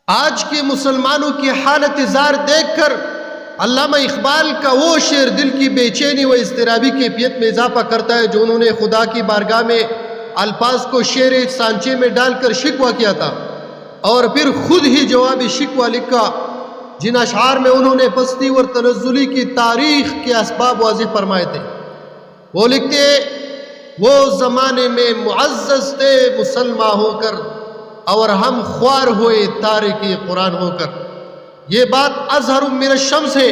آج کے مسلمانوں کی حالت زار دیکھ کر علامہ اقبال کا وہ شعر دل کی بے چینی و اضطرابی کیفیت میں اضافہ کرتا ہے جو انہوں نے خدا کی بارگاہ میں الفاظ کو شعر سانچے میں ڈال کر شکوہ کیا تھا اور پھر خود ہی جوابی شکوہ لکھا، جن اشعار میں انہوں نے پستی اور تنزلی کی تاریخ کے اسباب واضح فرمائے تھے۔ وہ لکھتے، وہ زمانے میں معزز تھے مسلمان ہو کر اور ہم خوار ہوئے تارکی قرآن ہو کر۔ یہ بات اظہر من الشمس ہے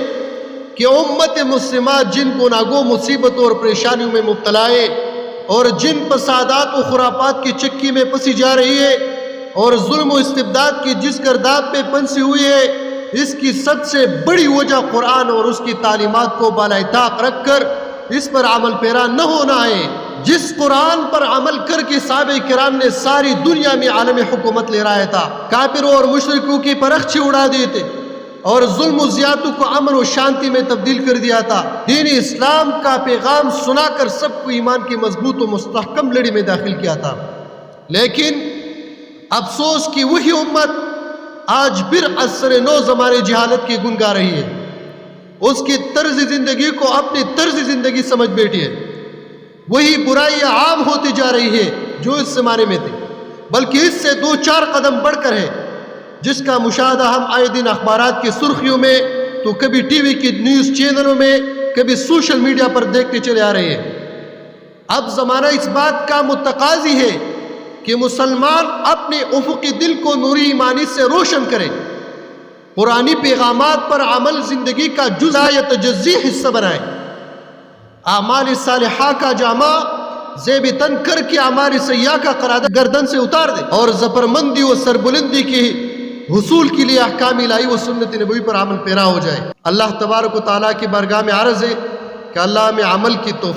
کہ امت مسلمات جن گناہوں مصیبتوں اور پریشانیوں میں مبتلا ہے اور جن فسادات و خرافات کی چکی میں پسی جا رہی ہے اور ظلم و استبداد کی جس گرداب میں پھنسی ہوئی ہے، اس کی سب سے بڑی وجہ قرآن اور اس کی تعلیمات کو بالائے طاق رکھ کر اس پر عمل پیرا نہ ہونا ہے۔ جس قرآن پر عمل کر کے صحابہ کرام نے ساری دنیا میں عالم حکومت لے رہا تھا، کافروں اور مشرکوں کی پرخچی اڑا دیے تھے اور ظلم و زیادتیوں کو امن و شانتی میں تبدیل کر دیا تھا، دین اسلام کا پیغام سنا کر سب کو ایمان کی مضبوط و مستحکم لڑی میں داخل کیا تھا۔ لیکن افسوس کہ وہی امت آج پھر عصر نو زمانے جہالت کی گن گا رہی ہے، اس کی طرز زندگی کو اپنی طرز زندگی سمجھ بیٹھی ہے۔ وہی برائیاں عام ہوتی جا رہی ہے جو اس زمانے میں تھی، بلکہ اس سے 2-4 قدم بڑھ کر ہے، جس کا مشاہدہ ہم آئے دن اخبارات کی سرخیوں میں تو کبھی ٹی وی کی نیوز چینلوں میں کبھی سوشل میڈیا پر دیکھتے چلے آ رہے ہیں۔ اب زمانہ اس بات کا متقاضی ہے کہ مسلمان اپنے افقی دل کو نوری ایمانی سے روشن کرے، قرآنی پیغامات پر عمل زندگی کا جزء یا تجزی حصہ بنائے، اعمال صالحہ کا جامہ زیب تن کر کے اعمال سیاہ کا قرادہ گردن سے اتار دے اور ظفرمندی و سربلندی کی حصول کے لیے احکام الہی و سنت نبوی پر عمل پیرا ہو جائے۔ اللہ تبارک و تعالیٰ کی بارگاہ میں عرض ہے کہ اللہ ہمیں عمل کی توفیق